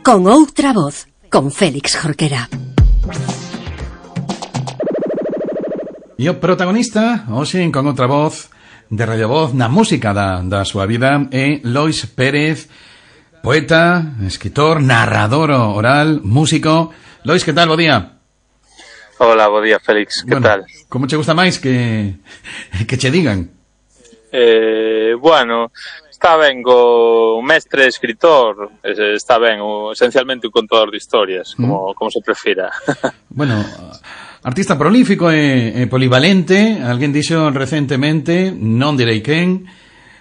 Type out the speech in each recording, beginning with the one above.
Con outra voz, con Félix Jorquera. E o protagonista, hoxe, con outra voz, de Radio Voz, na música da súa vida, é Lois Pérez, poeta, escritor, narrador oral, músico. Lois, que tal? Bo día. Hola, bo día, Félix, que tal? Como che gusta máis que che digan? Bueno, está ben o mestre escritor, está ben, esencialmente un contador de historias, como se prefira. Bueno, artista prolífico e polivalente. Alguén dixo recentemente, non direi quen,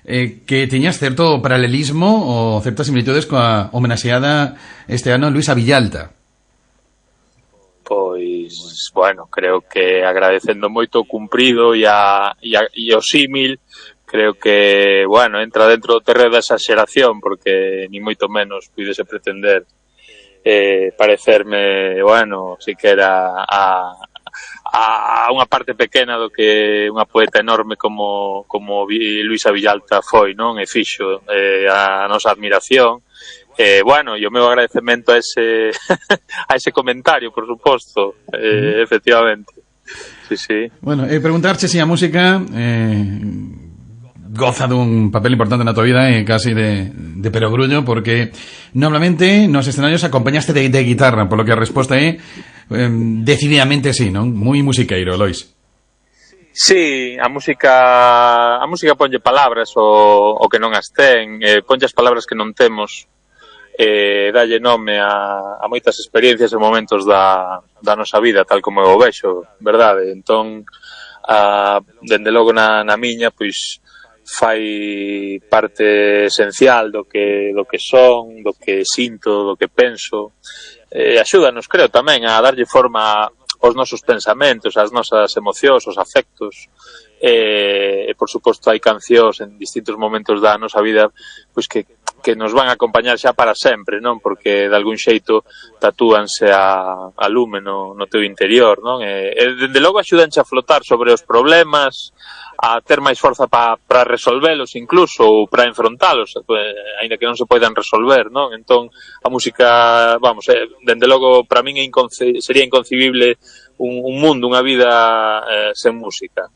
que tiñas certo paralelismo ou certas similitudes coa homenaxeada este ano Luisa Villalta. Pois, bueno, creo que agradecendo moito o cumprido e o símil, creo que, bueno, entra dentro do terreno da exageración, porque ni moito menos puidese pretender parecerme, bueno, siquera a unha parte pequena do que unha poeta enorme como Luisa Villalta foi, non? E fixo a nosa admiración. Bueno, e o meu agradecemento a ese a ese comentario, por suposto, efectivamente. Sí, sí. Bueno, preguntarche se a música goza dun papel importante na tua vida e casi de perogrullo, porque normalmente nos escenarios acompañaste de guitarra, polo que a resposta é decididamente sí, non? Moi musiqueiro, Lois. Sí, a música ponlle palabras o que non as ten, ponlle as palabras que non temos, dalle nome a moitas experiencias e momentos da nosa vida, tal como eu o vexo, verdade? Entón, dende logo na miña, pois fai parte esencial do que son, do que sinto, do que penso. Axúdanos, creo, tamén a darlle forma aos nosos pensamentos, ás nosas emocións, os afectos. E por suposto hai cancións en distintos momentos da nosa vida pois que nos van a acompañar xa para sempre, non? Porque de algún xeito tatúanse a lume no teu interior, non? E dende logo axudanche a flotar sobre os problemas, a ter máis forza para resolvelos incluso, ou para enfrontalos, aínda que non se poidan resolver, non? Entón, a música, vamos, dende logo, para min sería inconcebible un mundo, unha vida sen música.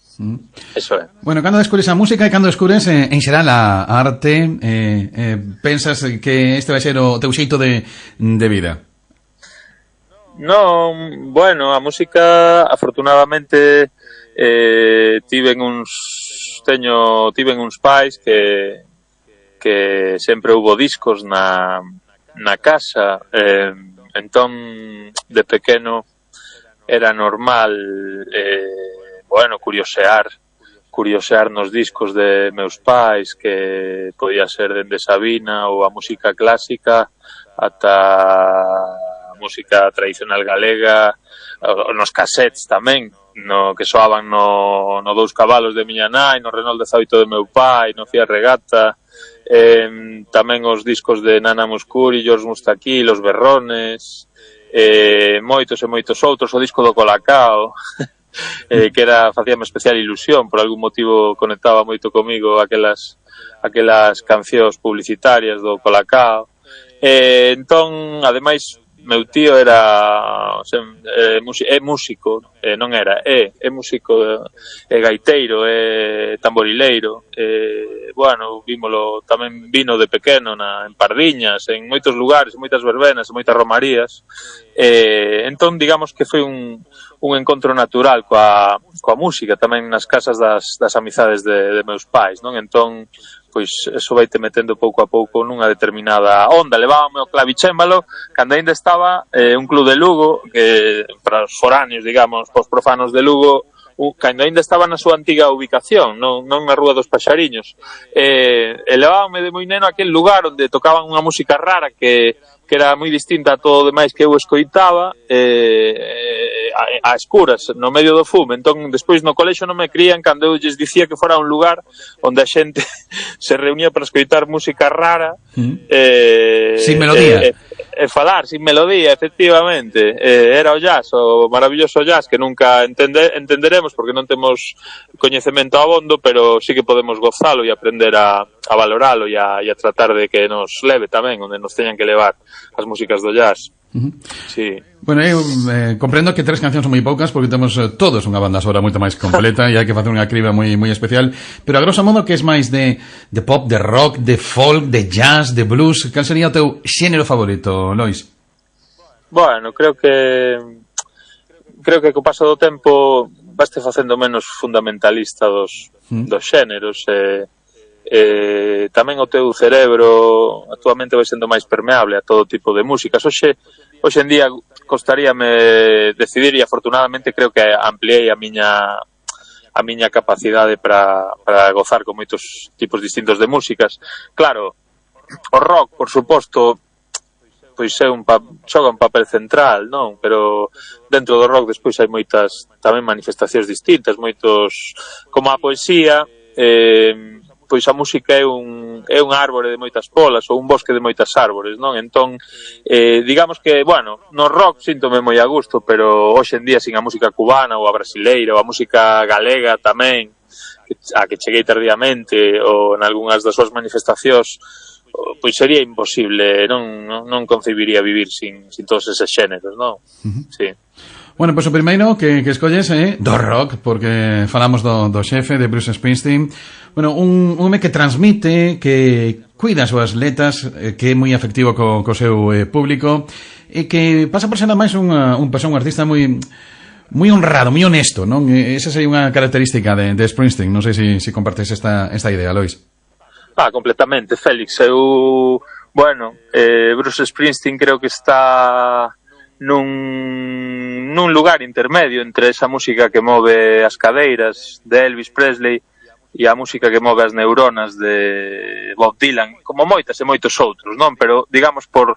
Eso é. Bueno, cando descubres a música e cando descubres en xeral a arte, pensas que este vai ser o teu xeito de vida? Non, bueno, a música, afortunadamente, tiven uns pais que sempre houbo discos na casa, entón de pequeno era normal bueno, curiosear nos discos de meus pais, que podía ser dende Sabina ou a música clásica ata a música tradicional galega, nos cassettes tamén, no que soaban no Dous Cabalos de miña nai, no Renault 18 de meu pai, no Fiat Regata, tamén os discos de Nana Mouskouri, George Moustaki, Los Berrones, moitos e moitos outros, o disco do Colacao, que facíame especial ilusión, por algún motivo conectaba moito comigo aquelas cancións publicitarias do Colacao. Entón, ademais, meu tío é músico, non era, é músico, é gaiteiro, é tamborileiro, bueno, tamén vino de pequeno en Pardiñas, en moitos lugares, moitas verbenas, moitas romarías, entón, digamos que foi un encontro natural coa música, tamén nas casas das amizades de meus pais, non? Entón, pois eso vaite metendo pouco a pouco nunha determinada onda. Levábame o clavicémbalo cando ainda estaba un club de Lugo, que para os foráneos, digamos, os profanos de Lugo, cando ainda estaba na súa antiga ubicación, non na Rúa dos Paxariños, e levábame de moi neno a aquel lugar onde tocaban unha música rara que era moi distinta a todo o demais que eu escoitaba, a escuras, no medio do fume. Entón, despois no colexo non me crían cando eu lles dicía que fora un lugar onde a xente se reunía para escoitar música rara, sin melodía. E falar sin melodía, efectivamente. Era o jazz, o maravilloso jazz, que nunca entenderemos porque non temos coñecemento abondo, pero sí que podemos gozalo e aprender a valoralo e a tratar de que nos leve tamén onde nos teñan que levar as músicas do jazz. Sí. Bueno, eu comprendo que 3 cancións son moi poucas porque temos todos unha banda sonora moito máis completa e hai que facer unha criba moi especial, pero a grosso modo que es máis de pop, de rock, de folk, de jazz, de blues, cal sería o teu xénero favorito, Lois? Bueno, creo que co paso do tempo vaste facendo menos fundamentalista dos xéneros, tamén o teu cerebro actualmente vai sendo máis permeable a todo tipo de músicas. Hoxe en día costaríame decidir e afortunadamente creo que ampliei a miña capacidade para gozar con moitos tipos distintos de músicas. Claro, o rock, por suposto, pois xoga un papel central, non? Pero dentro do rock despois hai moitas tamén manifestacións distintas, moitos, como a poesía, pois a música é un árbore de moitas polas ou un bosque de moitas árbores, non? Entón, digamos que, bueno, no rock síntome moi a gusto, pero hoxe en día sin a música cubana ou a brasileira ou a música galega tamén, a que cheguei tardíamente ou en algunhas das súas manifestacións, pois sería imposible, non concebiría vivir sin todos eses xéneros, non? Sí. Bueno, pois o primeiro que escolles é do rock, porque falamos do xefe, de Bruce Springsteen. Bueno, un home que transmite, que cuida as súas letras, que é moi afectivo co seu público, e que pasa por ser máis un artista moi honrado, moi honesto, non? Esa sería unha característica de Springsteen. Non sei se compartes esta idea, Lois. Completamente, Félix. Bruce Springsteen creo que está nun lugar intermedio entre esa música que move as cadeiras de Elvis Presley e a música que move as neuronas de Bob Dylan, como moitas e moitos outros, non? Pero, digamos, por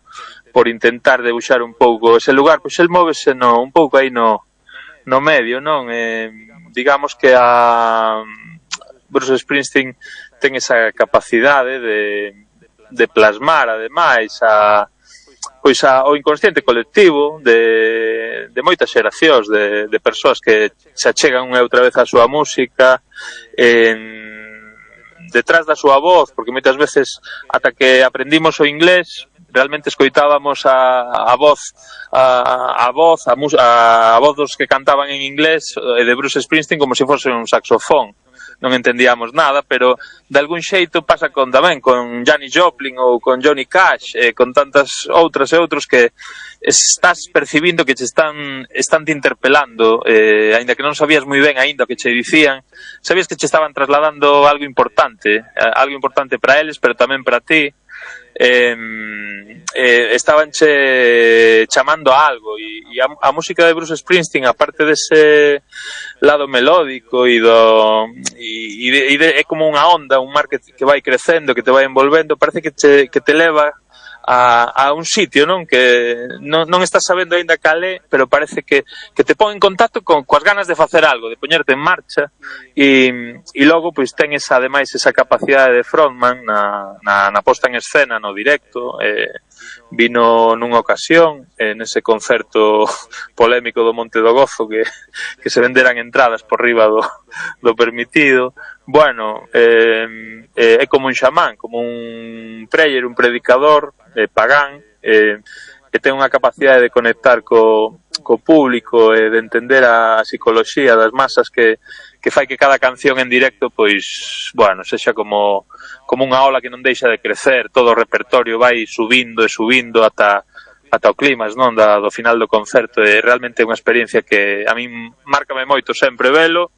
intentar debuxar un pouco ese lugar, pois el móvese un pouco aí no medio, non? Digamos que a Bruce Springsteen ten esa capacidade de plasmar, ademais, o inconsciente colectivo de moitas xeracións de persoas que se achegan unha e outra vez á súa música, detrás da súa voz, porque moitas veces ata que aprendimos o inglés realmente escoitábamos a voz dos que cantaban en inglés e de Bruce Springsteen como se fose un saxofón. Non entendíamos nada, pero de algún xeito pasa tamén con Janis Joplin ou con Johnny Cash, con tantas outras e outros que estás percibindo que te están te interpelando, aínda que non sabías moi ben aínda o que che dicían, sabías que che estaban trasladando algo importante para eles, pero tamén para ti. Estabanche chamando a algo e a música de Bruce Springsteen, aparte dese lado melódico é como unha onda, un mar que vai crecendo, que te vai envolvendo, parece que te leva a un sitio, non? Que non estás sabendo aínda cal é, pero parece que te pon en contacto coas ganas de facer algo, de poñerte en marcha e logo pois ten ademais esa capacidade de frontman na posta en escena, no directo. Vino nunha ocasión nese concerto polémico do Monte do Gozo que se venderan entradas por riba do permitido. Bueno, é como un xamán, como un preller, un predicador pagán, que ten unha capacidade de conectar co público e de entender a psicoloxía das masas que fai que cada canción en directo pois, bueno, sexa como unha ola que non deixa de crecer, todo o repertorio vai subindo e subindo ata o climax, non, do final do concerto. É realmente unha experiencia que a min márcame moito sempre velo,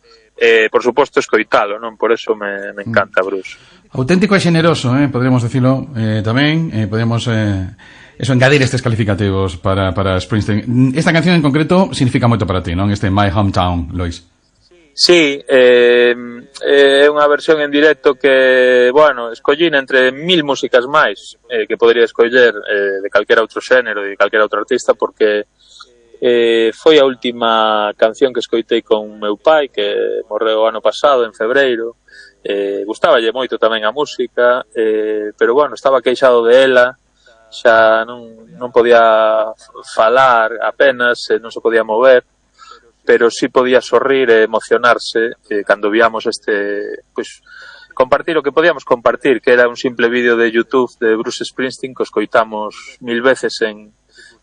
por suposto escoitalo, non? Por eso me encanta Bruce. Auténtico e xeneroso, podríamos decirlo tamén, podemos engadir estes calificativos para Springsteen. Esta canción en concreto significa moito para ti, non? Este My Hometown, Lois. Sí, é unha versión en directo que, bueno, escollín entre 1000 músicas máis que podría escoller de calquera outro xénero e de calquera outro artista, porque Foi a última canción que escoitei con meu pai, que morreu o ano pasado, en febreiro. Gustáballe moito tamén a música, pero bueno, estaba queixado de ela, xa non podía falar apenas, non se podía mover, pero sí podía sorrir e emocionarse cando víamos compartir o que podíamos compartir, que era un simple vídeo de YouTube de Bruce Springsteen que escoitamos 1000 veces en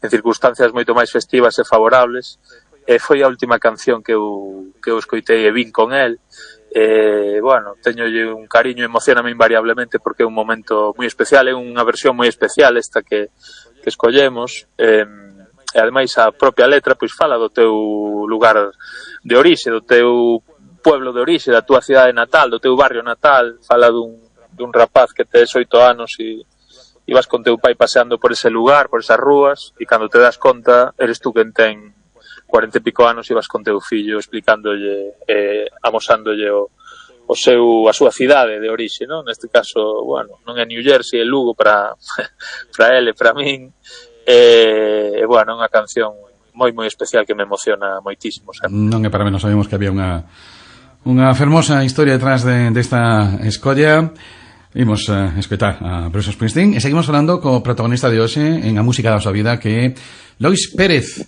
circunstancias moito máis festivas e favorables. Foi a última canción que eu escoitei e vin con el. Bueno, teñolle un cariño, emocioname invariablemente porque é un momento moi especial, é unha versión moi especial esta que escollemos, e ademais a propia letra pois fala do teu lugar de orixe, do teu pueblo de orixe, da túa cidade natal, do teu barrio natal. Fala dun rapaz que tes 8 anos e ibas con teu pai paseando por ese lugar, por esas rúas, e cando te das conta eres tú quen ten 40 e pico anos, ibas con teu fillo explicándolle, amosándolle a súa cidade de orixe, non? Neste caso, bueno, non é New Jersey, é Lugo para ele, para min. Bueno, é unha canción moi especial que me emociona moitísimo. Non é para menos, sabemos que había unha fermosa historia detrás desta escolla. Imos escoitar a Bruce Springsteen e seguimos falando co protagonista de hoxe en A Música da Súa Vida, que é Lois Pérez,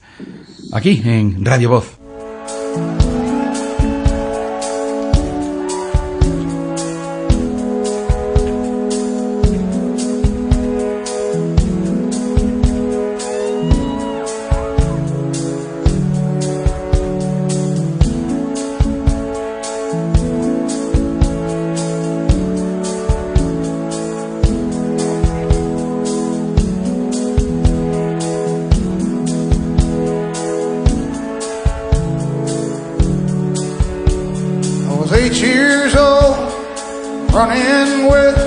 aquí en Radio Voz. Running with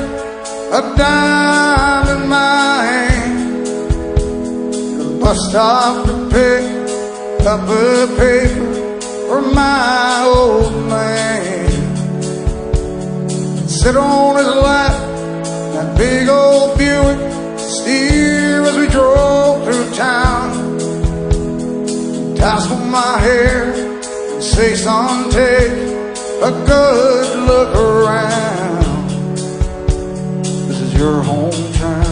a dime in my hand, the bus stop to pick up a paper for my old man. Sit on his lap, that big old Buick, steer as we drove through town. Tassel my hair and say, son, take a good look around. Your hometown,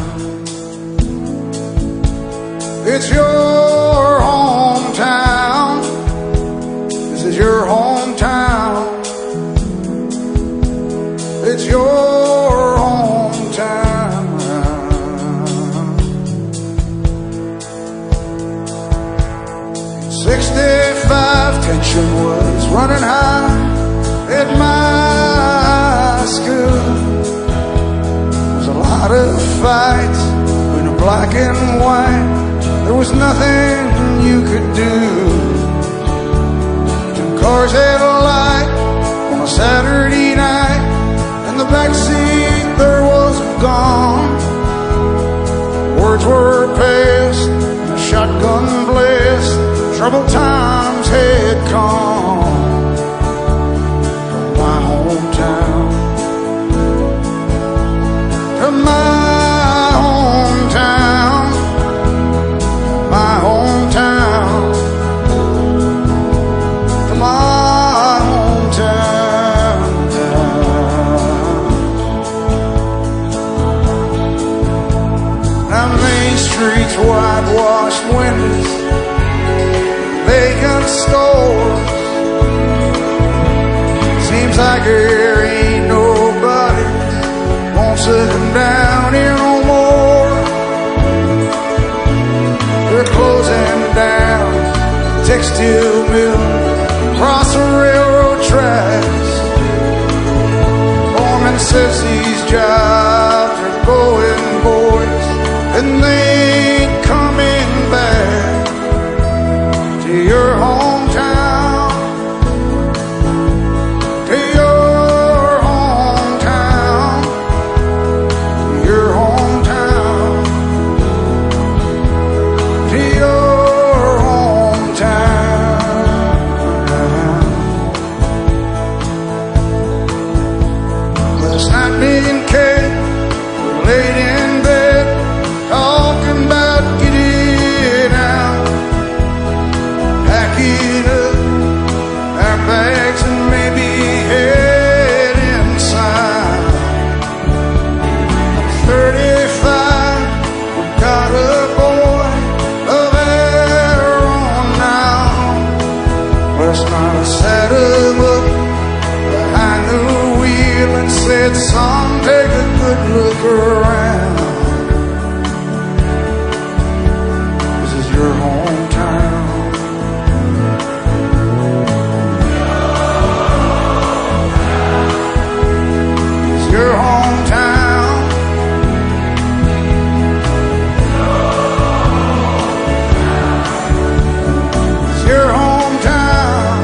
it's your hometown, this is your hometown, it's your hometown. 65 tension was running high at my school. Lot of fights in a black and white, there was nothing you could do. 2 cars had a light on a Saturday night, and the backseat there was a gun. Words were passed, and a shotgun blast, troubled times had come. From my hometown, to my hometown, my hometown, to my hometown. Now Main Street's whitewashed windows, vacant stores. Seems like there ain't nobody sitting down here no more. They're closing down the textile mill across the railroad tracks. Foreman says these jobs are going, boys, and they ain't coming back to your hometown, to your around. This is your hometown. It's your hometown. It's your hometown.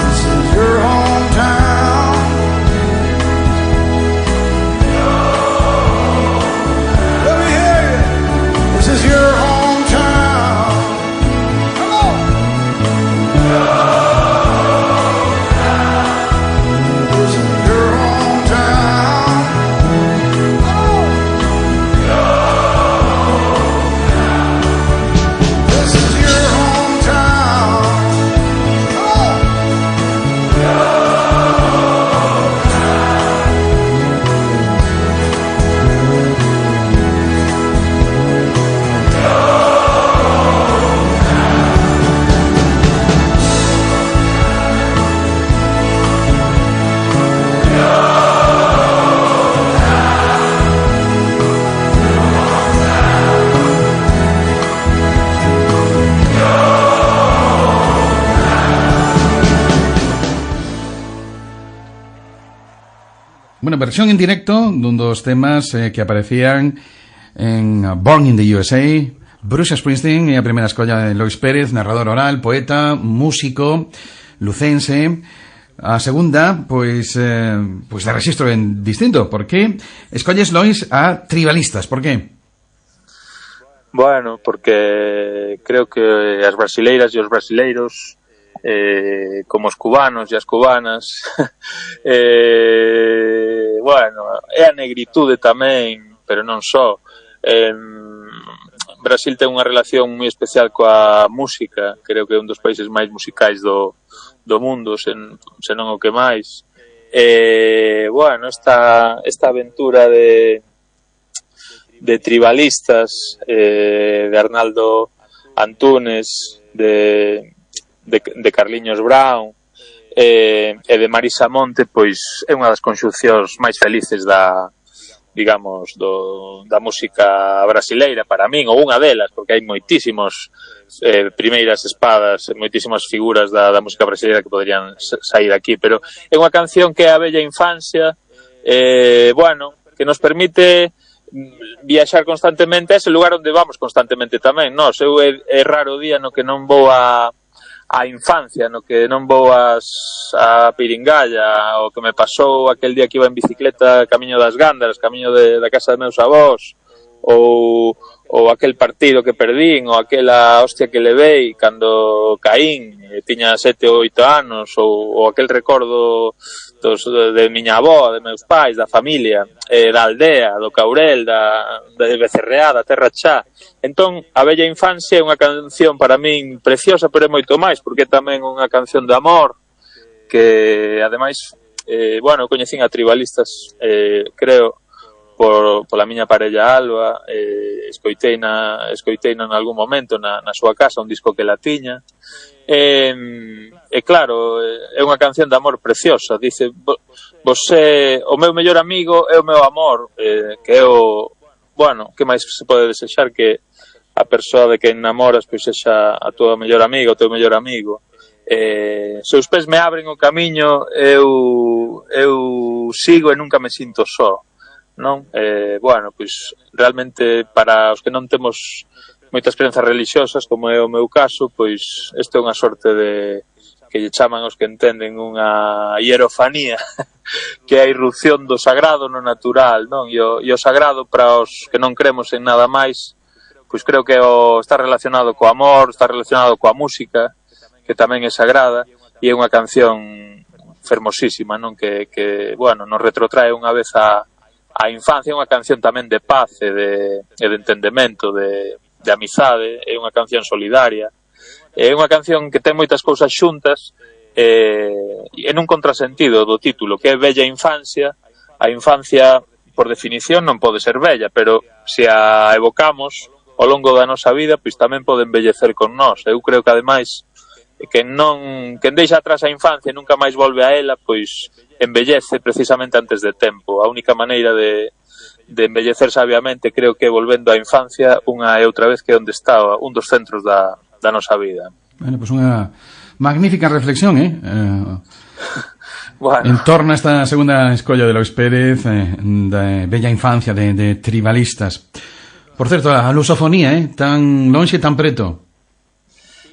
This is your hometown. Let me hear you. This is your hometown. Come on. This is your hometown. This is your hometown. Bueno, versión en directo dun dos temas que aparecían en Born in the USA. Bruce Springsteen é a primeira escolla de Lois Pérez, narrador oral, poeta, músico, lucense. A segunda, pois de rexistro en distinto. Por que escolles, Lois, a Tribalistas? Por que? Bueno, porque creo que as brasileiras e os brasileiros, como os cubanos e as cubanas, bueno, é a negritude tamén, pero non só. Brasil ten unha relación moi especial coa música, creo que é un dos países máis musicais do mundo, senón o que máis. Bueno, esta aventura de Tribalistas, de Arnaldo Antunes, de Carliños Brown e de Marisa Monte, pois é unha das conxuncións máis felices da música brasileira para min, ou unha delas, porque hai moitísimos primeiras espadas, moitísimas figuras da música brasileira que poderían sair aquí, pero é unha canción que é a bella infancia, bueno, que nos permite viaxar constantemente a ese lugar onde vamos constantemente tamén. Nos, eu é raro o día no que non vou a infancia, no que non vou a Piringalla, o que me pasou aquel día que iba en bicicleta camiño das Gándaras, camiño da casa de meus avós, ou aquel partido que perdín, ou aquela hostia que levei cando caín, tiña 7 ou 8 anos, ou aquel recordo de miña avó, de meus pais, da familia, da aldea, do Caurel, de Becerreá, da Terra Chá. Entón, a bella infancia é unha canción para min preciosa, pero é moito máis, porque é tamén unha canción de amor, que, ademais, bueno, coñecín a Tribalistas, creo, pola miña parella Alba, escoiteina en algún momento na súa casa, un disco que la tiña, e claro, é unha canción de amor preciosa. Dice, você, o meu mellor amigo é o meu amor, que é o, bueno, que máis se pode desexar que a persoa de que enamoras pois sexa a tua mellor amiga, o teu mellor amigo. Se os pés me abren o camiño, eu sigo e nunca me sinto só, non? Bueno, pois realmente para os que non temos moitas crenzas religiosas, como é o meu caso, pois isto é unha sorte de que lle chaman os que entenden unha hierofanía, que é a irrupción do sagrado no natural, non? E o sagrado para os que non cremos en nada máis, pois creo que está relacionado co amor, está relacionado coa música, que tamén é sagrada, e é unha canción fermosísima, non? Que bueno, nos retrotrae unha vez a infancia, é unha canción tamén de paz e de entendemento, de amizade, é unha canción solidaria, é unha canción que ten moitas cousas xuntas, e nun contrasentido do título, que é bella infancia. A infancia, por definición, non pode ser bella, pero se a evocamos ao longo da nosa vida, pois tamén pode embellecer con nós. Eu creo que, ademais, e quen deixa atrás a infancia e nunca máis volve a ela, pois embellece precisamente antes de tempo. A única maneira de embellecer sabiamente creo que volvendo á infancia unha e outra vez, que é onde está un dos centros da nosa vida. Bueno, pois unha magnífica reflexión, Bueno. En torno a esta segunda escolla de Lois Pérez, da bella infancia de tribalistas. Por certo, a lusofonía, tan longe, tan preto.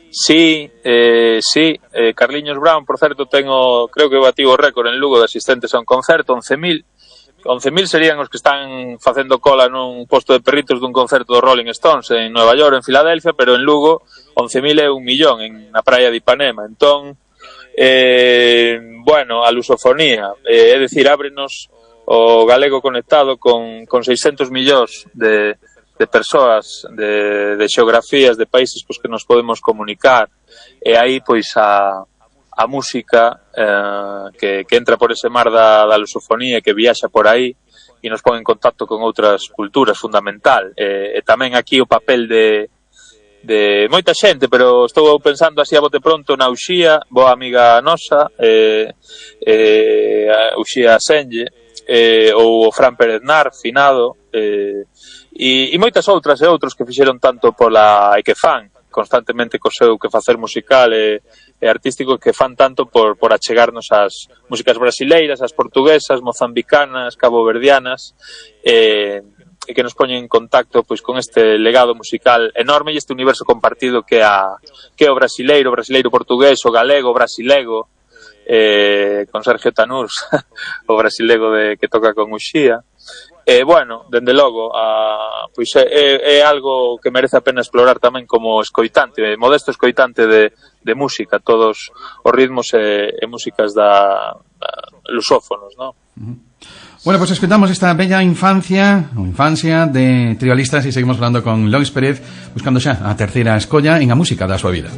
Sí, Carliños Brown, por certo, creo que bativo o récord en Lugo de asistentes a un concerto, 11.000 serían os que están facendo cola nun posto de perritos dun concerto do Rolling Stones en Nova York, en Filadelfia, pero en Lugo 11.000 é 1 millón na praia de Ipanema. Entón, bueno, a lusofonía, é dicir, ábrenos o galego conectado con 600 millóns de persoas, de xeografías, de países cos que nos podemos comunicar, e aí pois a música que entra por ese mar da lusofonía, que viaxa por aí e nos pon en contacto con outras culturas, fundamental. E tamén aquí o papel de moita xente, pero estou pensando así a bote pronto na Uxía, boa amiga nosa, Uxía Senlle, ou o Fran Pérez Nar, finado, e moitas outras e outros que fixeron tanto e que fan constantemente co seu que facer musical e artístico, que fan tanto por achegarnos as músicas brasileiras, as portuguesas, mozambicanas, caboverdianas, e que nos poñen en contacto pois con este legado musical enorme e este universo compartido que é o brasileiro portugués, o galego, o brasilego, con Sergio Tanús, o brasilego que toca con Uxía. Bueno, dende logo, pois é algo que merece a pena explorar tamén como escoitante, modesto escoitante de música, todos os ritmos e músicas da lusófonos, non? Bueno, pues escuchamos esta bella infancia de tribalistas e seguimos falando con Lois Pérez, buscando xa a terceira escolla en a música da súa vida.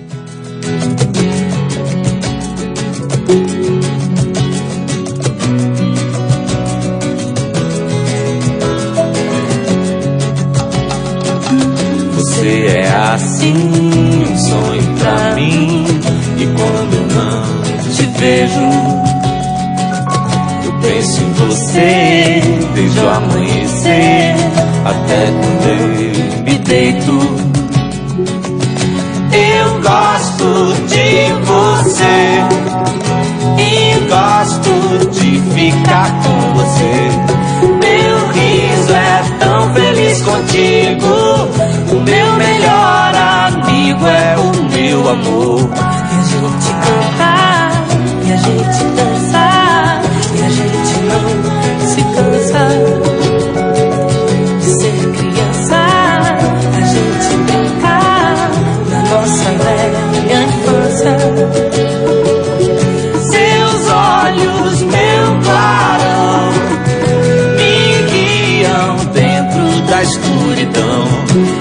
Você é assim, um sonho pra mim, e quando eu não te vejo, penso em você desde o amanhecer até quando eu me deito. Eu gosto de você e gosto de ficar com você. Meu riso é tão feliz contigo. O meu melhor amigo é o meu amor. E a gente cantar, e a gente dançar, e a gente não se cansa de ser criança. A gente brincar na nossa velha infância. Seus olhos, meu clarão, me guiam dentro da escuridão.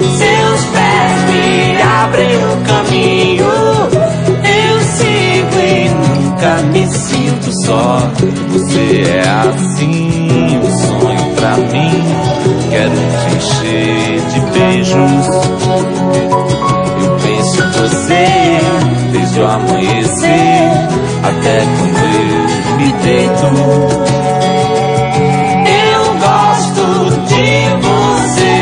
Seus pés me abrem o caminho. Eu sigo e nunca me sinto só. Você é assim, um sonho pra mim. Quero te encher de beijos. Eu penso em você desde o amanhecer até quando eu me deito. Eu gosto de você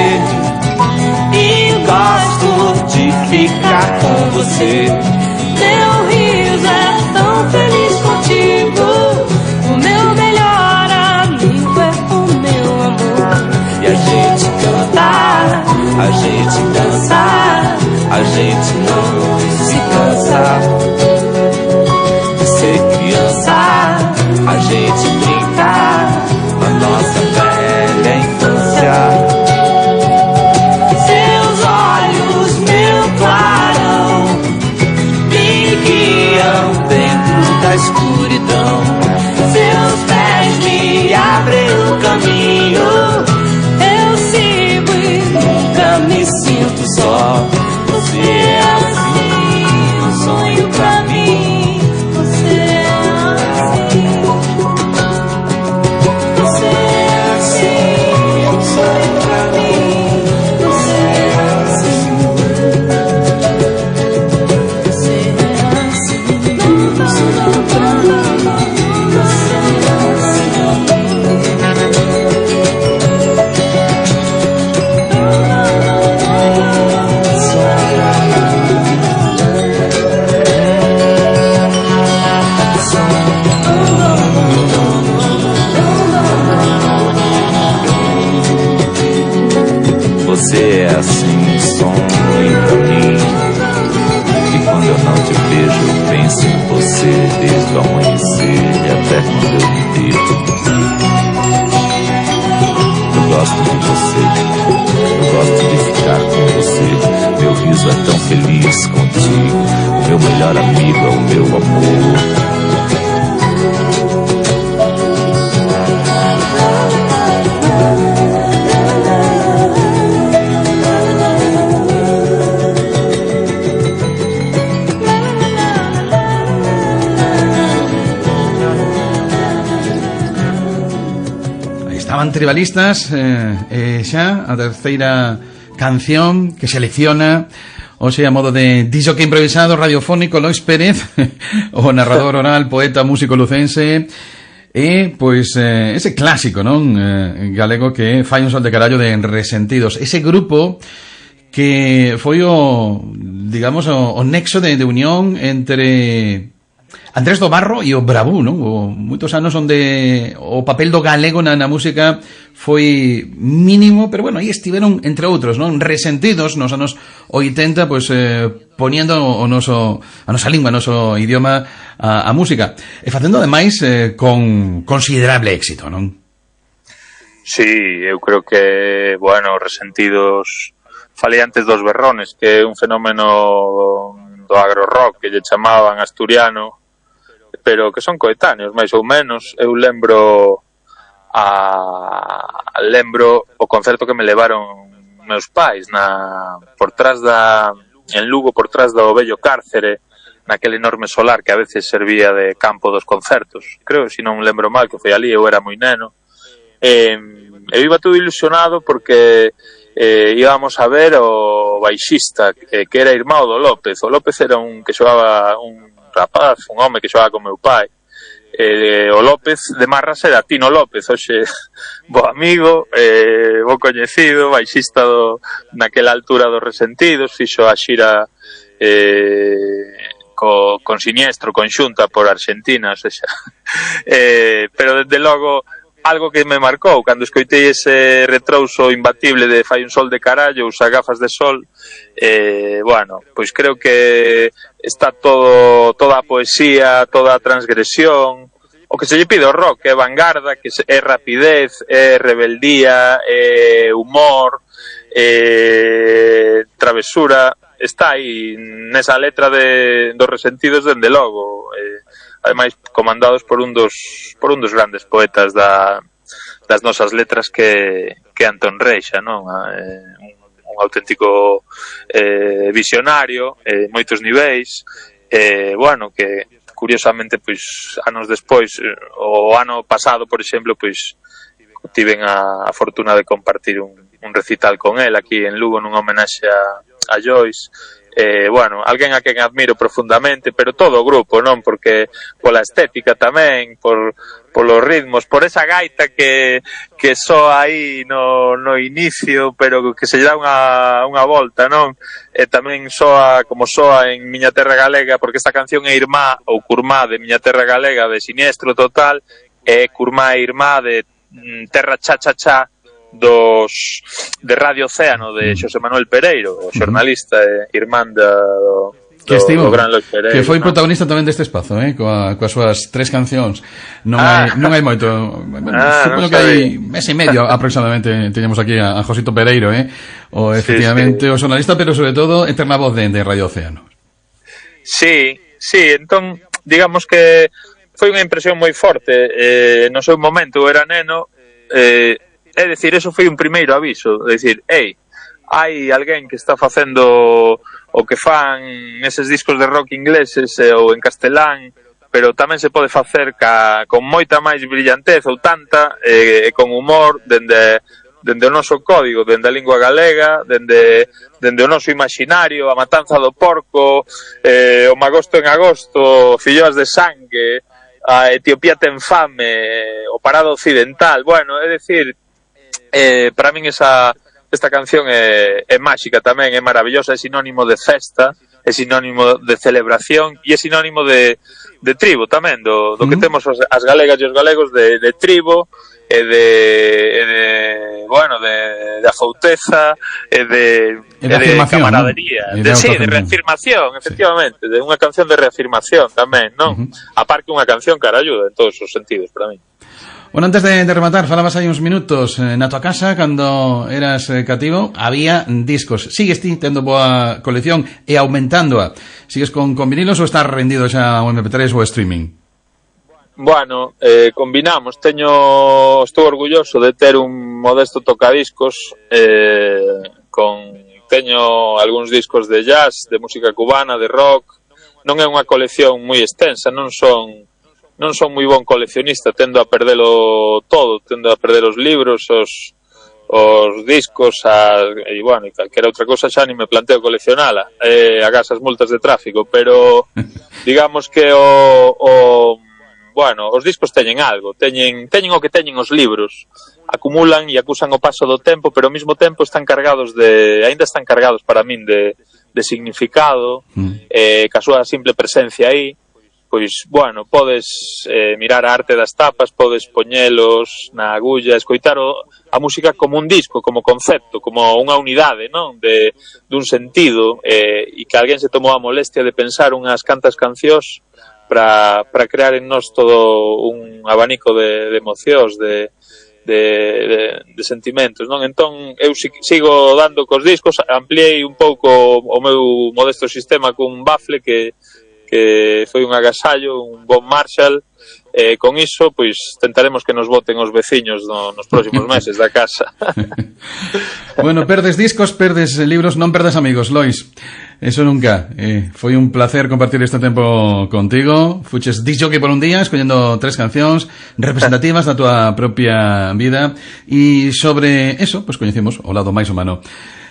e gosto de ficar com você. Meu riso é tão feliz contigo. O meu melhor amigo é o meu amor. E a gente cantar, a gente dançar, a gente não se cansa de ser criança. A gente brincar na nossa velha infância. Seus olhos, meu clarão, me guiam dentro da escuridão. Seus pés me abrem o caminho. Eu sigo e nunca me sinto só. Você é assim, um sonho pra mim. Você é assim. Você é assim, um sonho pra mim. Você é assim. Você é assim. Você é assim um sonho pra mim. E quando eu não te vejo, eu penso em você desde o amanhecer e até quando eu me deito. Eu gosto de você, eu gosto de ficar com você. Meu riso é tão feliz contigo. O meu melhor amigo é o meu amor. Estaban tribalistas, xa a terceira canción que selecciona hoxe a modo de disjockey improvisado radiofónico Lois Pérez, o narrador oral, poeta, músico lucense, e pois ese clásico, non, galego que fai un sol de carallo de Resentidos, ese grupo que foi o, digamos, o nexo de unión entre Andrés do Barro e o Bravú, non? Moitos anos onde o papel do galego na música foi mínimo, pero bueno, aí estiveron, entre outros, non? Resentidos nos anos 80, pois poniendo a nosa lingua, o noso idioma a música. E facendo, ademais, con considerable éxito, non? Sí, eu creo que, bueno, Resentidos... Falei antes dos berrones, que é un fenómeno do agro-rock que lle chamaban asturiano, pero que son coetáneos, máis ou menos. Eu lembro o concerto que me levaron meus pais en Lugo, por trás do vello cárcere, naquele enorme solar que a veces servía de campo dos concertos. Creo, se non lembro mal, que foi ali, eu era moi neno. Eu iba todo ilusionado porque íbamos a ver o baixista, que era irmão do López. O López era un rapaz, un home que xogaba con meu pai. O López de Marras era Tino López, hoxe bo amigo, bo coñecido, baixista naquela altura dos Resentidos, fixo a xira con Siniestro, con Xunta por Argentina, o sea, pero desde logo algo que me marcou cando escoitei ese retrouso imbatible de Fai un sol de carallo, usa gafas de sol, bueno, pois creo que está toda a poesía, toda a transgresión, o que se lle pide ao rock, é vanguarda, que é rapidez, é rebeldía, é humor, travesura, está aí nesa letra dos Resentidos, dende logo, ademais comandados por un dos grandes poetas das nosas letras que Antón Reixa, non? Un auténtico visionario, moitos niveis, bueno, que curiosamente, pois, anos despois, o ano pasado, por exemplo, pois, tiven a fortuna de compartir un recital con el aquí en Lugo nun homenaxe a Joyce. Bueno, alguén a quen admiro profundamente, pero todo o grupo, non? Porque pola estética tamén, polos ritmos, por esa gaita que soa aí no inicio, pero que se lle dá unha volta, non? E tamén soa como soa en Miña Terra Galega, porque esta canción é irmá ou curmá de Miña Terra Galega de Siniestro Total, e curmá e irmá de Terra Cha Cha Cha de Radio Océano de Xosé Manuel Pereiro, o xornalista e irmán do Gran Lois Pereiro, que foi protagonista tamén deste espazo, coas súas 3 cancións. Non hai moito, supoño que hai mes e medio aproximadamente teñamos aquí a Josito Pereiro, o efectivamente o xornalista, pero sobre todo eterna voz de Radio Océano. Sí, entón digamos que foi unha impresión moi forte. No seu momento eu era neno, é dicir, eso foi un primeiro aviso, é dicir, hai alguén que está facendo o que fan eses discos de rock ingleses ou en castelán, pero tamén se pode facer con moita máis brillantez ou tanta, e con humor, dende o noso código, dende a lingua galega, dende o noso imaginario, a matanza do porco, o magosto en agosto, filloas de sangue, a Etiopía ten fame, o Parado Occidental, bueno, é dicir, para min esta canción é máxica tamén, é maravillosa, é sinónimo de festa, é sinónimo de celebración e é sinónimo de tribo tamén, do que temos as galegas e os galegos de tribo e de afouteza e de camaradería, de reafirmación, efectivamente, de unha canción de reafirmación tamén, non? A par que unha canción caralluda en todos os sentidos para mí. Bueno, antes de rematar, falabas hai uns minutos na tua casa, cando eras cativo, había discos. Sigues ti tendo boa colección e aumentándoa? Sigues con vinilos ou estás rendido xa ao MP3 ou streaming? Bueno, combinamos. Estou orgulloso de ter un modesto tocadiscos. Teño algúns discos de jazz, de música cubana, de rock. Non é unha colección moi extensa, non son moi bon coleccionista, tendo a perdelo todo, tendo a perder os libros, os discos, e calquera outra cosa xa ni me planteo coleccionala, agás as multas de tráfico, pero digamos que os discos teñen algo, teñen o que teñen os libros, acumulan e acusan o paso do tempo, pero ao mesmo tempo ainda están cargados para min de significado, ca súa simple presencia aí. Pois, podes mirar a arte das tapas, podes poñelos na agulla, escoitar a música como un disco, como concepto, como unha unidade, non? Dun sentido, e que alguén se tomou a molestia de pensar unhas cantas cancións para crear en nós todo un abanico de emocións, de sentimentos, non? Entón, eu sigo dando cos discos, ampliei un pouco o meu modesto sistema cun bafle que foi un agasallo, un Bob Marshall. Con iso, pois, tentaremos que nos voten os veciños nos próximos meses da casa. Bueno, perdes discos, perdes libros, non perdes amigos, Lois. Eso nunca. Foi un placer compartir este tempo contigo. Fuches disc jockey por un día, escollendo 3 cancións representativas da tua propia vida. E sobre eso, pois coñecemos o lado máis humano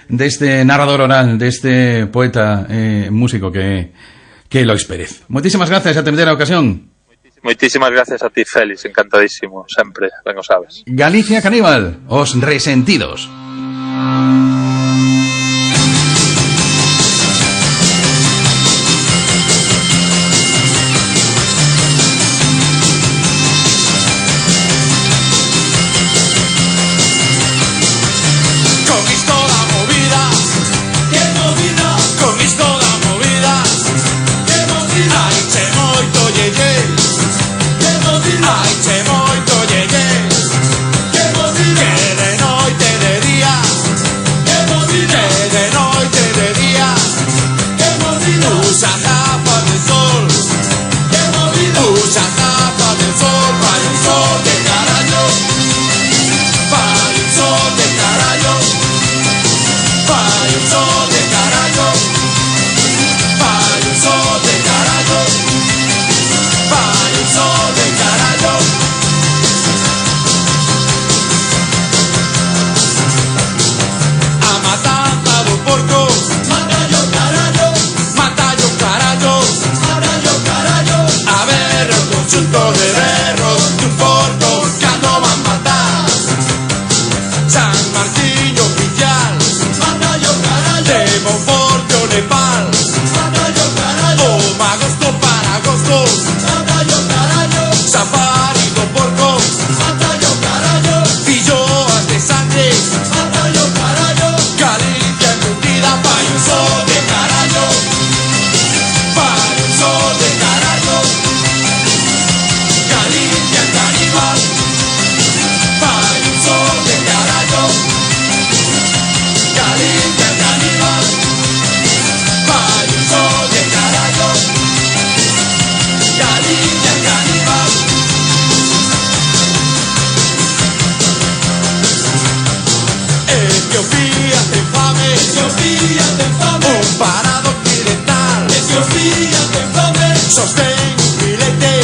deste narrador oral, deste poeta músico que é Lois Pérez. Moitísimas gracias, a te meter a ocasión. Moitísimas gracias a ti, Félix, encantadísimo, sempre, ben o sabes. Galicia Caníbal, os resentidos. Sostén un filete